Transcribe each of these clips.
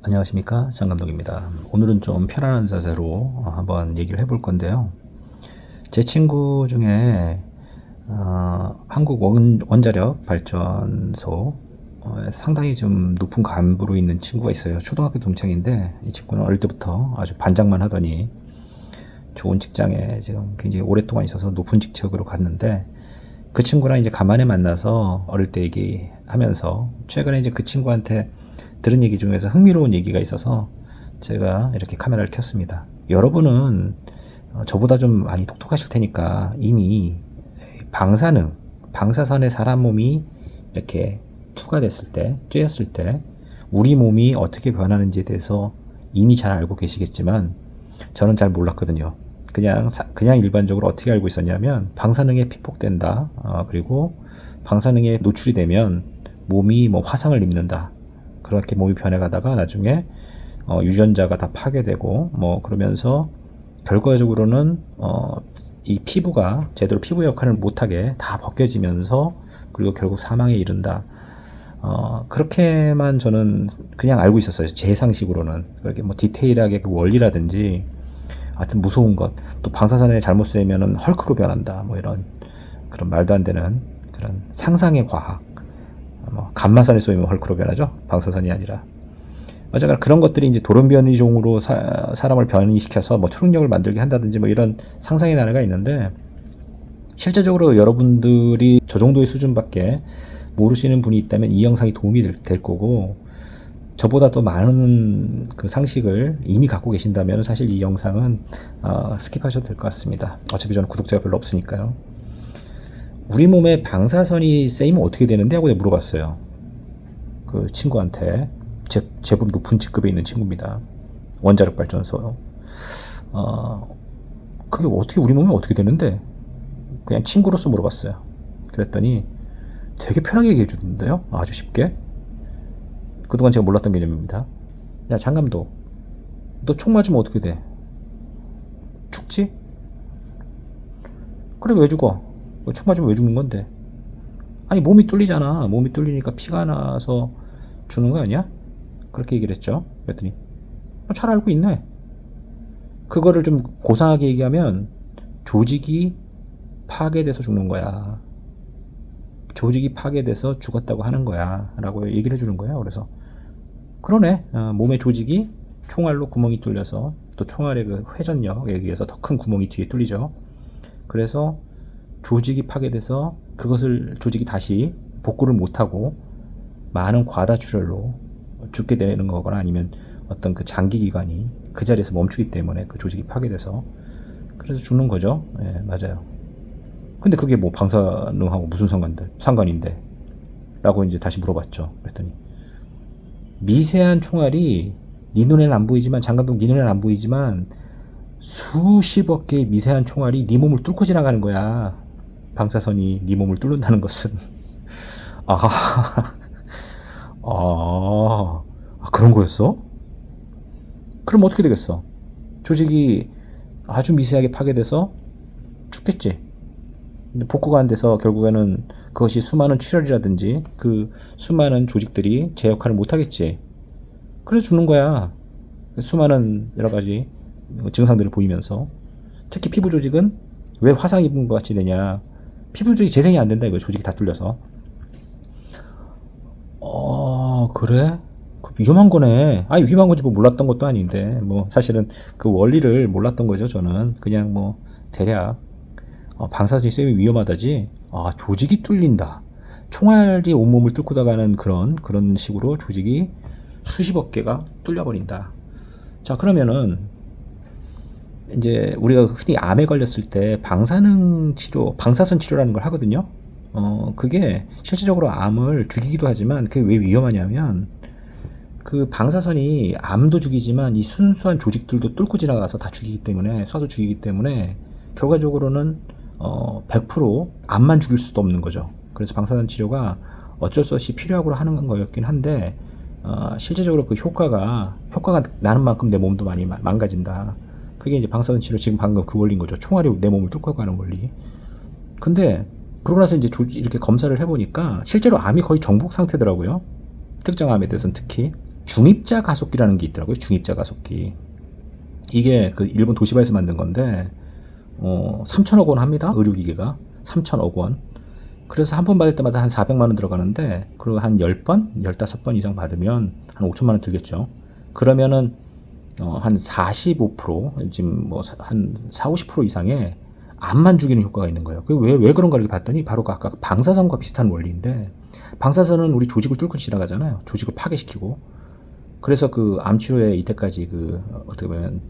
안녕하십니까, 장 감독입니다. 오늘은 좀 편안한 자세로 한번 얘기를 해볼 건데요. 제 친구 중에 한국 원자력 발전소 상당히 좀 높은 간부로 있는 친구가 있어요. 초등학교 동창인데 이 친구는 어릴 때부터 아주 반장만 하더니 좋은 직장에 지금 굉장히 오랫동안 있어서 높은 직책으로 갔는데, 그 친구랑 이제 간만에 만나서 어릴 때 얘기하면서 최근에 이제 그 친구한테 들은 얘기 중에서 흥미로운 얘기가 있어서 제가 이렇게 카메라를 켰습니다. 여러분은 저보다 좀 많이 똑똑하실 테니까 이미 방사선에 사람 몸이 이렇게 투가 됐을 때, 쬐었을 때 우리 몸이 어떻게 변하는지에 대해서 이미 잘 알고 계시겠지만 저는 잘 몰랐거든요. 그냥 일반적으로 어떻게 알고 있었냐면 방사능에 피폭된다. 그리고 방사능에 노출이 되면 몸이 뭐 화상을 입는다. 그렇게 몸이 변해가다가 나중에 유전자가 다 파괴되고 뭐 그러면서 결과적으로는 이 피부가 제대로 피부 역할을 못하게 다 벗겨지면서 그리고 결국 사망에 이른다. 그렇게만 저는 그냥 알고 있었어요. 제 상식으로는. 그렇게 뭐 디테일하게 그 원리라든지 하여튼 무서운 것, 또 방사선에 잘못 쏘면은 헐크로 변한다, 뭐 이런 그런 말도 안 되는 그런 상상의 과학. 뭐 감마선에 쏘이면 헐크로 변하죠, 방사선이 아니라. 어쨌거나 그런 것들이 이제 돌연변이종으로 사람을 변이시켜서 뭐 초능력을 만들게 한다든지 뭐 이런 상상의 나래가 있는데, 실제적으로 여러분들이 저 정도의 수준밖에 모르시는 분이 있다면 이 영상이 도움이 될 거고, 저보다 더 많은 그 상식을 이미 갖고 계신다면 사실 이 영상은 스킵하셔도 될 것 같습니다. 어차피 저는 구독자가 별로 없으니까요. 우리 몸에 방사선이 쎄이면 어떻게 되는데? 하고 물어봤어요. 그 친구한테. 제법 높은 직급에 있는 친구입니다. 원자력 발전소. 그게 어떻게 우리 몸에 어떻게 되는데? 그냥 친구로서 물어봤어요. 그랬더니 되게 편하게 얘기해 주던데요. 아주 쉽게. 그동안 제가 몰랐던 개념입니다. 야, 장감독, 너 총 맞으면 어떻게 돼? 죽지? 그래, 왜 죽어? 총 맞으면 왜 죽는 건데? 아니, 몸이 뚫리잖아. 몸이 뚫리니까 피가 나서 죽는 거 아니야? 그렇게 얘기를 했죠. 그랬더니 잘 알고 있네. 그거를 좀 고상하게 얘기하면 조직이 파괴돼서 죽는 거야. 조직이 파괴돼서 죽었다고 하는 거야 라고 얘기를 해주는 거예요. 그래서 그러네. 몸의 조직이 총알로 구멍이 뚫려서, 또 총알의 그 회전력에 의해서 더 큰 구멍이 뒤에 뚫리죠. 그래서 조직이 파괴돼서 그것을 조직이 다시 복구를 못하고 많은 과다출혈로 죽게 되는 거거나, 아니면 어떤 그 장기기관이 그 자리에서 멈추기 때문에 그 조직이 파괴돼서 그래서 죽는 거죠. 예, 맞아요. 근데 그게 뭐 방사능하고 무슨 상관인데? 라고 이제 다시 물어봤죠. 그랬더니 미세한 총알이 네 눈에는 안 보이지만, 장감독 네 눈에는 안 보이지만 수십억 개의 미세한 총알이 네 몸을 뚫고 지나가는 거야. 방사선이 네 몸을 뚫는다는 것은. 아, 그런 거였어? 그럼 어떻게 되겠어? 조직이 아주 미세하게 파괴돼서 죽겠지. 복구가 안 돼서 결국에는 그것이 수많은 출혈이라든지 그 수많은 조직들이 제 역할을 못 하겠지. 그래서 죽는 거야. 수많은 여러 가지 증상들을 보이면서. 특히 피부 조직은 왜 화상 입은 것 같이 되냐? 피부 조직이 재생이 안 된다, 이거. 조직이 다 뚫려서. 그래? 위험한 거네. 아니, 위험한 건지 뭐 몰랐던 것도 아닌데, 뭐 사실은 그 원리를 몰랐던 거죠. 저는 그냥 뭐 대략 방사선이 쏘면 위험하다지, 조직이 뚫린다, 총알이 온몸을 뚫고 나가는 그런 식으로 조직이 수십억 개가 뚫려버린다. 자, 그러면은 이제 우리가 흔히 암에 걸렸을 때 방사선 치료라는 걸 하거든요. 그게 실질적으로 암을 죽이기도 하지만, 그게 왜 위험하냐면, 그 방사선이 암도 죽이지만 이 순수한 조직들도 뚫고 지나가서 다 죽이기 때문에, 쏴서 죽이기 때문에 결과적으로는 100% 암만 죽일 수도 없는 거죠. 그래서 방사선 치료가 어쩔 수 없이 필요하고 하는 거였긴 한데, 실제적으로 그 효과가 나는 만큼 내 몸도 많이 망가진다. 그게 이제 방사선 치료, 지금 방금 그 원리인 거죠. 총알이 내 몸을 뚫고 가는 원리. 근데 그러고 나서 이제 이렇게 검사를 해보니까 실제로 암이 거의 정복 상태더라고요. 특정 암에 대해서는 특히. 중입자 가속기라는 게 있더라고요. 중입자 가속기. 이게 그 일본 도시바에서 만든 건데 3천억 원 합니다. 의료기계가 3천억 원. 그래서 한 번 받을 때마다 한 400만 원 들어가는데, 그리고 한 10번, 15번 이상 받으면 한 5천만 원 들겠죠. 그러면은 한 45%, 지금 뭐 한 4, 50% 이상의 암만 죽이는 효과가 있는 거예요. 왜 그런가를 봤더니 바로 아까 방사선과 비슷한 원리인데, 방사선은 우리 조직을 뚫고 지나가잖아요. 조직을 파괴시키고. 그래서 그 암 치료에 이때까지 그 어떻게 보면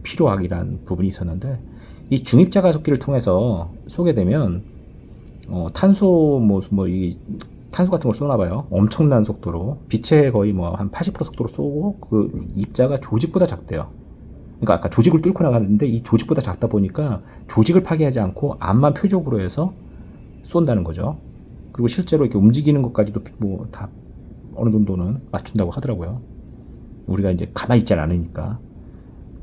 필요악이란 부분이 있었는데, 이 중입자 가속기를 통해서 쏘게 되면 탄소 이 탄소 같은 걸 쏘나 봐요. 엄청난 속도로, 빛의 거의 뭐 한 80% 속도로 쏘고, 그 입자가 조직보다 작대요. 그러니까 아까 조직을 뚫고 나가는데 이 조직보다 작다 보니까 조직을 파괴하지 않고 암만 표적으로 해서 쏜다는 거죠. 그리고 실제로 이렇게 움직이는 것까지도 뭐 다 어느 정도는 맞춘다고 하더라고요. 우리가 이제 가만히 있지 않으니까.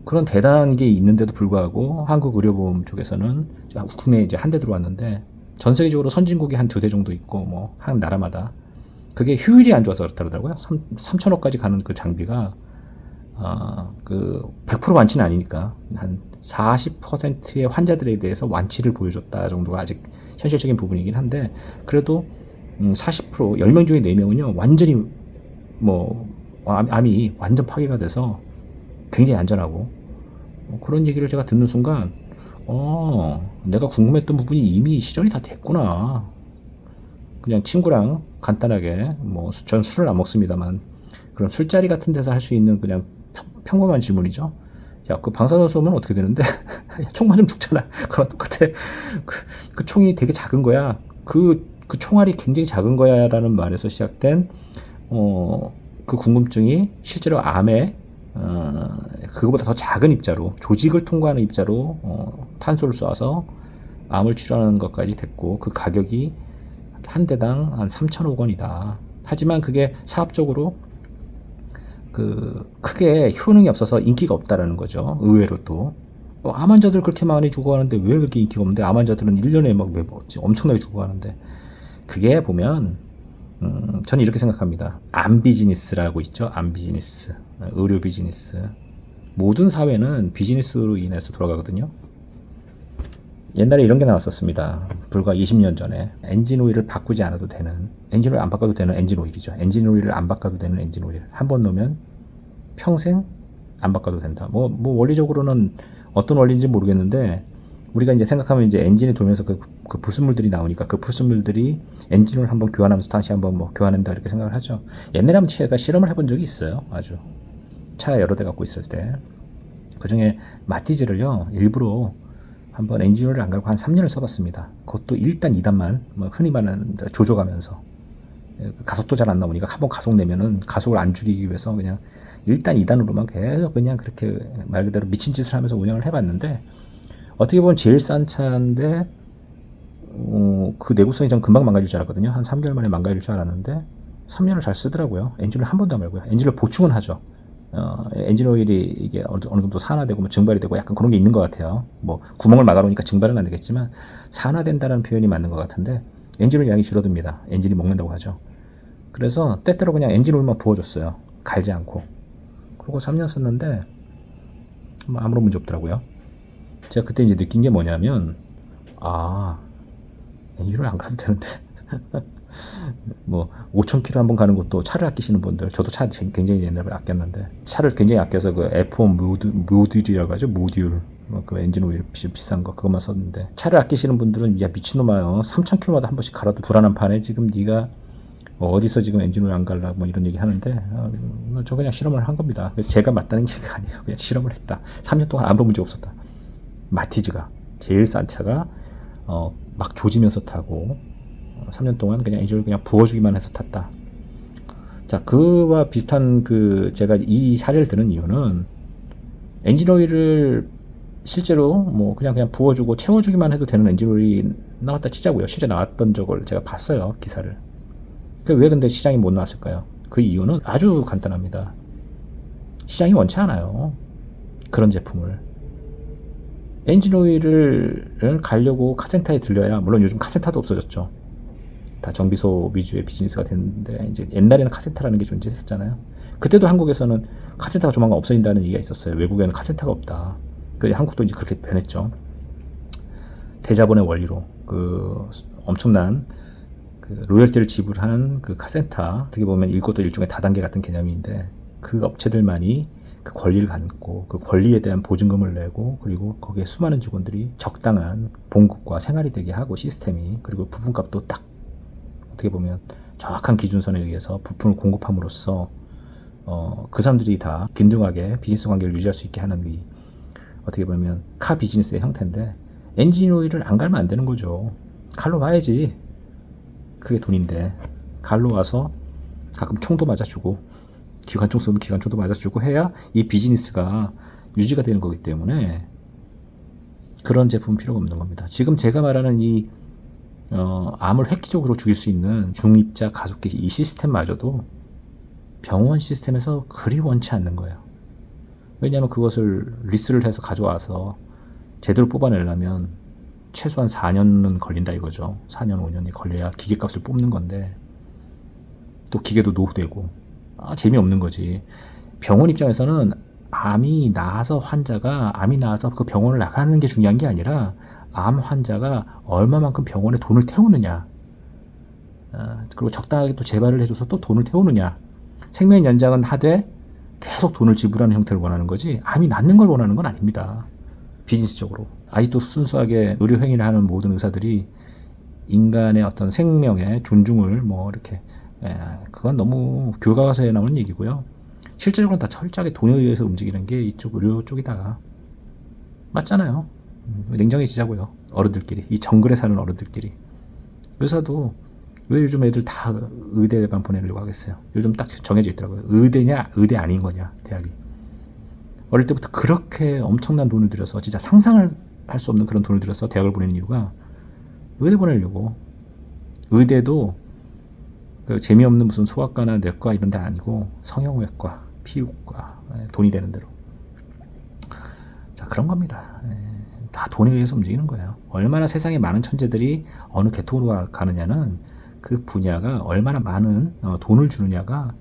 그런 대단한 게 있는데도 불구하고 한국의료보험 쪽에서는 국내에 이제 한 대 들어왔는데, 전 세계적으로 선진국이 한 2대 정도 있고, 뭐 한 나라마다 그게 효율이 안 좋아서 그렇다더라고요. 3천억까지 가는 그 장비가 그 100% 완치는 아니니까 한 40%의 환자들에 대해서 완치를 보여줬다 정도가 아직 현실적인 부분이긴 한데, 그래도 40% 10명 중에 4명은요 완전히 뭐 암이 완전 파괴가 돼서 굉장히 안전하고, 그런 얘기를 제가 듣는 순간 내가 궁금했던 부분이 이미 실현이 다 됐구나. 그냥 친구랑 간단하게, 뭐 전 술을 안 먹습니다만 그런 술자리 같은 데서 할 수 있는 그냥 평범한 질문이죠. 야, 그 방사선 쏘면 어떻게 되는데? 총 맞으면 죽잖아. 그런 똑같아. 그 총이 되게 작은 거야. 그 총알이 굉장히 작은 거야 라는 말에서 시작된 그 궁금증이 실제로 암에 그거보다 더 작은 입자로, 조직을 통과하는 입자로 탄소를 쏴서 암을 치료하는 것까지 됐고, 그 가격이 한 대당 한 3천억 원이다. 하지만 그게 사업적으로 그 크게 효능이 없어서 인기가 없다라는 거죠. 의외로 또 암 환자들 그렇게 많이 죽어가는데 왜 그렇게 인기가 없는데, 암 환자들은 1년에 막 엄청나게 죽어가는데, 그게 보면 저는 이렇게 생각합니다. 암 비즈니스라고 있죠. 암 비즈니스, 의료 비즈니스. 모든 사회는 비즈니스로 인해서 돌아가거든요. 옛날에 이런 게 나왔었습니다. 불과 20년 전에 엔진 오일을 바꾸지 않아도 되는, 엔진 오일 안 바꿔도 되는 엔진 오일이죠. 엔진 오일을 안 바꿔도 되는 엔진 오일. 한 번 넣으면 평생 안 바꿔도 된다. 뭐 원리적으로는 어떤 원리인지 모르겠는데, 우리가 이제 생각하면 이제 엔진이 돌면서 그 불순물들이 나오니까 그 불순물들이 엔진을 한번 교환하면서 다시 한번 뭐 교환한다 이렇게 생각을 하죠. 옛날에 한번 제가 실험을 해본 적이 있어요. 아주 차 여러 대 갖고 있을 때, 그 중에 마티즈를요 일부러 한번 엔진오일을 안 갈고 한 3년을 써봤습니다. 그것도 1단 2단만 뭐 흔히 말하는 조져가면서, 가속도 잘 안 나오니까 한번 가속 내면은 가속을 안 줄이기 위해서 그냥 1단 2단으로만 계속 그냥 그렇게 말 그대로 미친 짓을 하면서 운영을 해봤는데, 어떻게 보면 제일 싼 차인데 그 내구성이 전 금방 망가질 줄 알았거든요. 한 3개월 만에 망가질 줄 알았는데 3년을 잘 쓰더라고요. 엔진을 한 번도 안 말고요. 엔진을 보충은 하죠. 엔진 오일이 이게 어느 정도 산화되고 뭐 증발이 되고 약간 그런 게 있는 것 같아요. 뭐 구멍을 막아놓으니까 증발은 안 되겠지만 산화된다는 표현이 맞는 것 같은데, 엔진 오일 양이 줄어듭니다. 엔진이 먹는다고 하죠. 그래서 때때로 그냥 엔진 오일만 부어줬어요. 갈지 않고. 그리고 3년 썼는데 뭐 아무런 문제 없더라고요. 제가 그때 이제 느낀 게 뭐냐면, 엔진 오일 안 가도 되는데 뭐 5,000km 한번 가는 것도, 차를 아끼시는 분들, 저도 차 굉장히 옛날에 아꼈는데, 차를 굉장히 아껴서 그 F1 모듈이라고 하죠. 모듈, 그 엔진 오일 비싼 거 그것만 썼는데, 차를 아끼시는 분들은 야 미친놈아, 3,000km마다 한 번씩 갈아도 불안한 판에 지금 네가 어디서 지금 엔진 오일 안 갈라 뭐 이런 얘기 하는데, 저 그냥 실험을 한 겁니다. 그래서 제가 맞다는 얘기가 아니에요. 그냥 실험을 했다. 3년 동안 아무 문제 없었다. 마티즈가 제일 싼 차가 막 조지면서 타고 3년 동안 그냥 엔진을 그냥 부어주기만 해서 탔다. 자, 그와 비슷한 제가 이 사례를 드는 이유는, 엔진 오일을 실제로 뭐 그냥 부어주고 채워주기만 해도 되는 엔진 오일이 나왔다 치자고요. 실제 나왔던 적을 제가 봤어요, 기사를. 왜 근데 시장이 못 나왔을까요? 그 이유는 아주 간단합니다. 시장이 원치 않아요. 그런 제품을. 엔진 오일을 가려고 카센터에 들려야, 물론 요즘 카센터도 없어졌죠. 다 정비소 위주의 비즈니스가 됐는데, 이제 옛날에는 카센터라는 게 존재했었잖아요. 그때도 한국에서는 카센터가 조만간 없어진다는 얘기가 있었어요. 외국에는 카센터가 없다. 그래 한국도 이제 그렇게 변했죠. 대자본의 원리로 그 엄청난 그 로열티를 지불하는 그 카센터, 어떻게 보면 이것도 일종의 다단계 같은 개념인데 그 업체들만이 그 권리를 갖고 그 권리에 대한 보증금을 내고 그리고 거기에 수많은 직원들이 적당한 봉급과 생활이 되게 하고 시스템이 그리고 부품값도 딱 어떻게 보면 정확한 기준선에 의해서 부품을 공급함으로써 그 사람들이 다 균등하게 비즈니스 관계를 유지할 수 있게 하는 이 어떻게 보면 카 비즈니스의 형태인데 엔진 오일을 안 갈면 안 되는 거죠. 갈로 와야지. 그게 돈인데 갈로 와서 가끔 총도 맞아주고 기관총 쏘면 기관총도 맞아주고 해야 이 비즈니스가 유지가 되는 거기 때문에 그런 제품은 필요가 없는 겁니다. 지금 제가 말하는 이 암을 획기적으로 죽일 수 있는 중입자 가속기 이 시스템마저도 병원 시스템에서 그리 원치 않는 거예요. 왜냐하면 그것을 리스를 해서 가져와서 제대로 뽑아내려면 최소한 4년은 걸린다 이거죠. 4년 5년이 걸려야 기계값을 뽑는 건데 또 기계도 노후되고 재미없는 거지. 병원 입장에서는 암이 나아서 환자가 암이 나아서 그 병원을 나가는 게 중요한 게 아니라 암 환자가 얼마만큼 병원에 돈을 태우느냐, 그리고 적당하게 또 재발을 해줘서 또 돈을 태우느냐. 생명 연장은 하되 계속 돈을 지불하는 형태를 원하는 거지 암이 낫는 걸 원하는 건 아닙니다. 비즈니스적으로 아직도 순수하게 의료 행위를 하는 모든 의사들이 인간의 어떤 생명의 존중을 뭐 이렇게 그건 너무 교과서에 나오는 얘기고요. 실제적으로는 다 철저하게 돈에 의해서 움직이는 게 이쪽 의료 쪽이다. 맞잖아요. 냉정해지자고요. 어른들끼리 이 정글에 사는 어른들끼리. 의사도 왜 요즘 애들 다 의대만 보내려고 하겠어요. 요즘 딱 정해져 있더라고요. 의대냐 의대 아닌 거냐 대학이. 어릴 때부터 그렇게 엄청난 돈을 들여서 진짜 상상을 할 수 없는 그런 돈을 들여서 대학을 보내는 이유가 의대 보내려고. 의대도 그 재미없는 무슨 소아과나 내과 이런 데 아니고 성형외과, 피부과, 돈이 되는 대로. 자, 그런 겁니다. 다 돈에 의해서 움직이는 거예요. 얼마나 세상에 많은 천재들이 어느 계통으로 가느냐는 그 분야가 얼마나 많은 돈을 주느냐가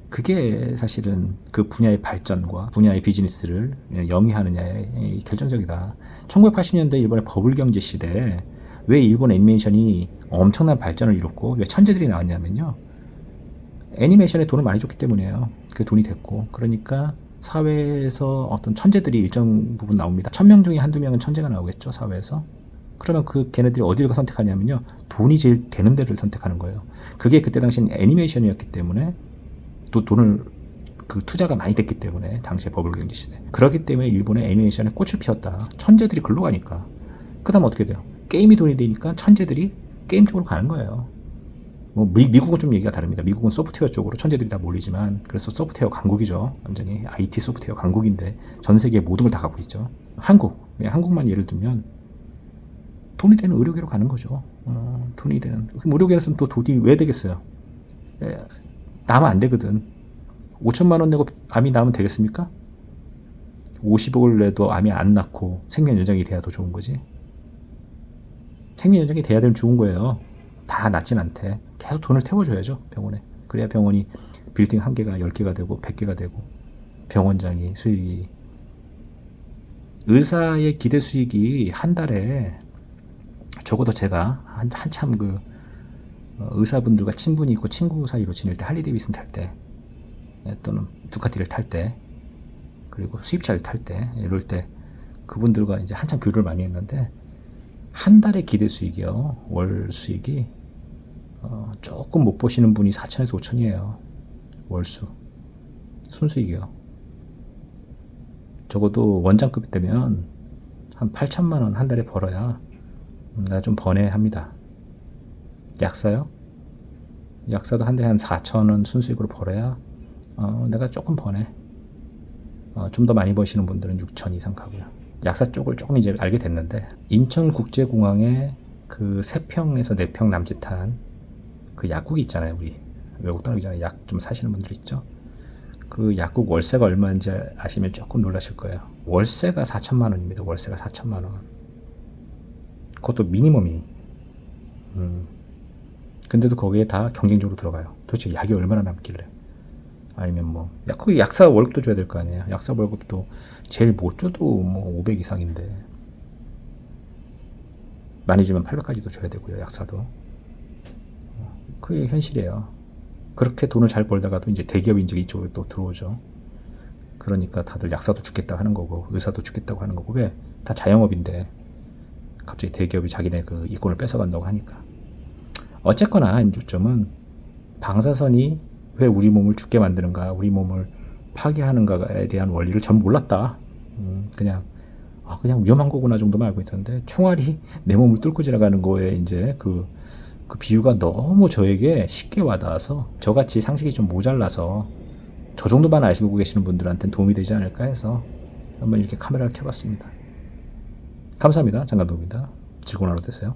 그게 사실은 그 분야의 발전과 분야의 비즈니스를 영위하느냐의 결정적이다. 1980년대 일본의 버블 경제 시대에 왜 일본 애니메이션이 엄청난 발전을 이뤘고 왜 천재들이 나왔냐면요. 애니메이션에 돈을 많이 줬기 때문이에요. 그 돈이 됐고. 그러니까 사회에서 어떤 천재들이 일정 부분 나옵니다. 1000명 중에 한두 명은 천재가 나오겠죠, 사회에서. 그러면 그 걔네들이 어디를 선택하냐면요. 돈이 제일 되는 데를 선택하는 거예요. 그게 그때 당시엔 애니메이션이었기 때문에 또 돈을 그 투자가 많이 됐기 때문에 당시에 버블 경제 시대. 그렇기 때문에 일본의 애니메이션에 꽃을 피웠다. 천재들이 글로 가니까. 그 다음 어떻게 돼요? 게임이 돈이 되니까 천재들이 게임 쪽으로 가는 거예요. 뭐 미국은 좀 얘기가 다릅니다. 미국은 소프트웨어 쪽으로 천재들이 다 몰리지만 그래서 소프트웨어 강국이죠. 완전히 IT 소프트웨어 강국인데 전 세계의 모든 걸 다 갖고 있죠. 한국만 예를 들면 돈이 되는 의료계로 가는 거죠. 돈이 되는 의료계에서는 또 돈이 왜 되겠어요? 나면 안 되거든. 5천만 원 내고 암이 나면 되겠습니까? 50억을 내도 암이 안 낫고 생명 연장이 돼야 더 좋은 거지. 생명 연장이 돼야 되면 좋은 거예요. 다 낫진 않대. 계속 돈을 태워줘야죠, 병원에. 그래야 병원이 빌딩 1개가 10개가 되고 100개가 되고 병원장이 수익이. 의사의 기대 수익이 한 달에 적어도 제가 한참 그 의사분들과 친분이 있고 친구 사이로 지낼 때 할리 데이비슨 탈 때 또는 두카티를 탈 때 그리고 수입차를 탈 때 이럴 때 그분들과 이제 한참 교류를 많이 했는데 한 달의 기대 수익이요. 월 수익이 조금 못 보시는 분이 4천에서 5천이에요. 월수. 순수익이요. 적어도 원장급 되면 한 8천만 원 한 달에 벌어야 나 좀 버네 합니다. 약사요? 약사도 한 달에 한 4천원 순수익으로 벌어야 내가 조금 버네. 좀 더 많이 버시는 분들은 6천 이상 가고요. 약사 쪽을 조금 이제 알게 됐는데 인천국제공항에 그 3평에서 4평 남짓한 그 약국이 있잖아요. 우리 외국 떠나기 약 좀 사시는 분들 있죠. 그 약국 월세가 얼마인지 아시면 조금 놀라실 거예요. 월세가 4천만 원입니다. 월세가 4천만 원. 그것도 미니멈이. 근데도 거기에 다 경쟁적으로 들어가요. 도대체 약이 얼마나 남길래. 아니면 뭐, 거기 약사 월급도 줘야 될 거 아니에요. 약사 월급도 제일 못 줘도 뭐 500 이상인데. 많이 주면 800까지도 줘야 되고요, 약사도. 그게 현실이에요. 그렇게 돈을 잘 벌다가도 이제 대기업 인적이 이쪽으로 또 들어오죠. 그러니까 다들 약사도 죽겠다 하는 거고, 의사도 죽겠다고 하는 거고, 왜? 다 자영업인데, 갑자기 대기업이 자기네 그 이권을 뺏어간다고 하니까. 어쨌거나, 요점은 방사선이 왜 우리 몸을 죽게 만드는가, 우리 몸을 파괴하는가에 대한 원리를 전 몰랐다. 그냥 위험한 거구나 정도만 알고 있었는데, 총알이 내 몸을 뚫고 지나가는 거에 이제 그 비유가 너무 저에게 쉽게 와닿아서, 저같이 상식이 좀 모자라서 저 정도만 아시고 계시는 분들한테는 도움이 되지 않을까 해서 한번 이렇게 카메라를 켜봤습니다. 감사합니다. 장감독입니다. 즐거운 하루 되세요.